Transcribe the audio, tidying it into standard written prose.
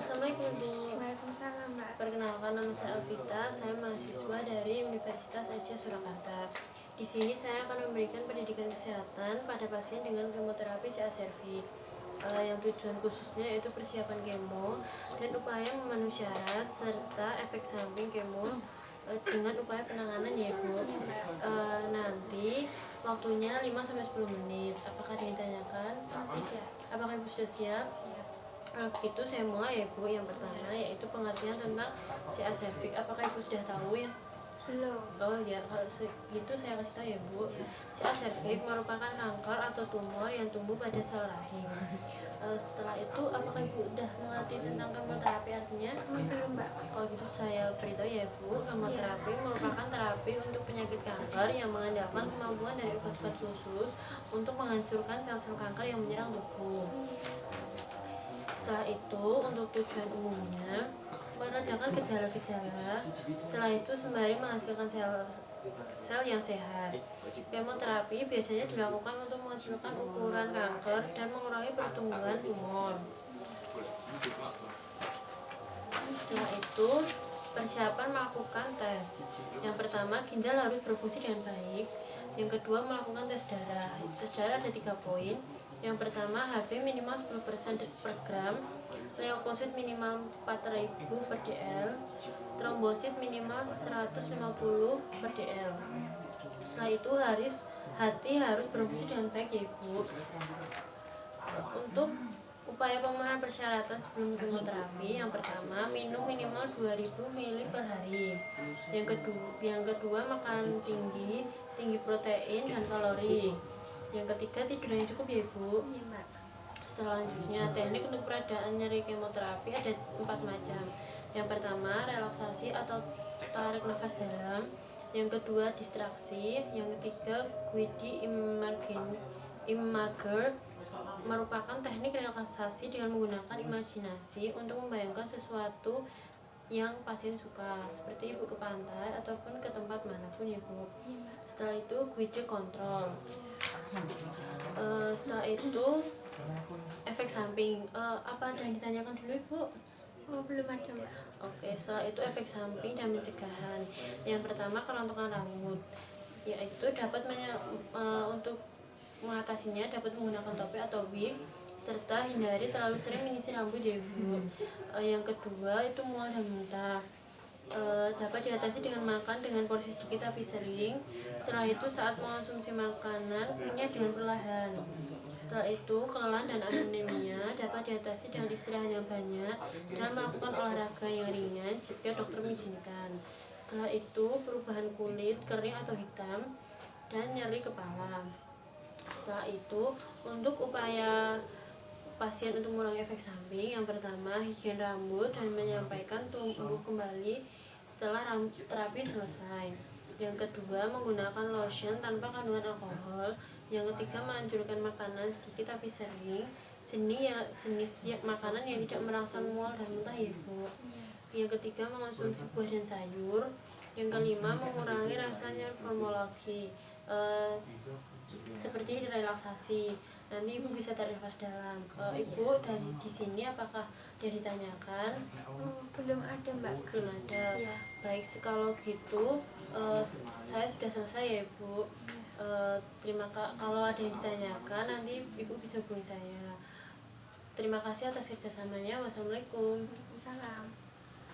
Assalamualaikum Ibu. Waalaikumsalam, Mbak. Perkenalkan, nama saya Alvita. Saya mahasiswa dari Universitas Asia Surakarta. Di sini saya akan memberikan pendidikan kesehatan pada pasien dengan kemoterapi CA-cervix. Yang tujuan khususnya yaitu persiapan kemo dan upaya memenuhi syarat serta efek samping kemo dengan upaya penanganan ya Bu. Nanti waktunya 5-10 menit. Apakah ditanyakan? Tidak. Apakah Ibu sudah siap? Itu saya mulai ya Bu. Yang pertama yaitu pengertian tentang CA-cervix. Apakah Ibu sudah tahu ya? Belum. Oh ya, kalau gitu saya kasih tahu ya Bu. CA-cervix merupakan kanker atau tumor yang tumbuh pada sel rahim. Setelah itu, apakah Ibu udah mengerti tentang kemoterapi artinya? Belum, Mbak. Kalau gitu saya beritahu ya Bu. Kemoterapi merupakan terapi untuk penyakit kanker yang mengandalkan kemampuan dari obat-obat khusus untuk menghancurkan sel-sel kanker yang menyerang tubuh. Setelah itu, untuk tujuan umumnya meredakan gejala-gejala. Setelah itu sembari menghasilkan sel yang sehat. Kemoterapi biasanya dilakukan untuk menghasilkan ukuran kanker dan mengurangi pertumbuhan tumor. Setelah itu, persiapan melakukan tes. Yang pertama, ginjal harus berfungsi dengan baik. Yang kedua, melakukan tes darah. Tes darah ada 3 poin. Yang pertama, HB minimal 10% per gram, leukosit minimal 4000 per dl, trombosit minimal 150 per dl. Setelah itu hati harus berfungsi dengan baik ya Ibu. Untuk upaya pemenuhan persyaratan sebelum kemoterapi, yang pertama minum minimal 2000 ml per hari. Yang kedua makan tinggi protein dan kalori. Yang ketiga tidur yang cukup ya Ibu. Iya, Mbak. Selanjutnya teknik untuk peredaan nyeri kemoterapi ada 4 macam. Yang pertama relaksasi atau tarik nafas dalam. Yang kedua distraksi. Yang ketiga guidi imager merupakan teknik relaksasi dengan menggunakan imajinasi untuk membayangkan sesuatu yang pasien suka, seperti Ibu ke pantai ataupun ke tempat manapun ya Bu. Setelah itu guide kontrol. Setelah itu efek samping. Apa ada yang ditanyakan dulu Ibu? Oh, belum ada, Mbak. Oke, setelah itu efek samping dan pencegahan. Yang pertama kerontokan rambut, yaitu dapat untuk mengatasinya dapat menggunakan topi atau wig serta hindari terlalu sering menyisir rambut ya Ibu. Yang kedua itu mual dan muntah. Dapat diatasi dengan makan dengan porsi sedikit tapi sering. Setelah itu saat mengonsumsi makanan kunyah dengan perlahan. Setelah itu kelelahan dan anemia dapat diatasi dengan istirahat yang banyak dan melakukan olahraga yang ringan jika dokter mengizinkan. Setelah itu perubahan kulit kering atau hitam dan nyeri kepala. Setelah itu untuk upaya pasien untuk mengurangi efek samping, yang pertama higien rambut dan menyampaikan tumbuh kembali setelah terapi selesai. Yang kedua menggunakan lotion tanpa kandungan alkohol. Yang ketiga menganjurkan makanan sedikit tapi sering, jenis makanan yang tidak merangsang mual dan muntah ya Bu. Yang ketiga mengonsumsi buah dan sayur. Yang kelima mengurangi rasanya formologi seperti relaksasi. Nanti Ibu bisa tarik nafas dalam. Ibu dari di sini apakah dia ditanyakan? Oh, belum ada, Mbak. Belum ada. Iya. Baik, kalau gitu saya sudah selesai ya Ibu. Kalau ada yang ditanyakan nanti Ibu bisa hubungi saya. Terima kasih atas kerjasamanya. Wassalamualaikum. Waalaikumsalam.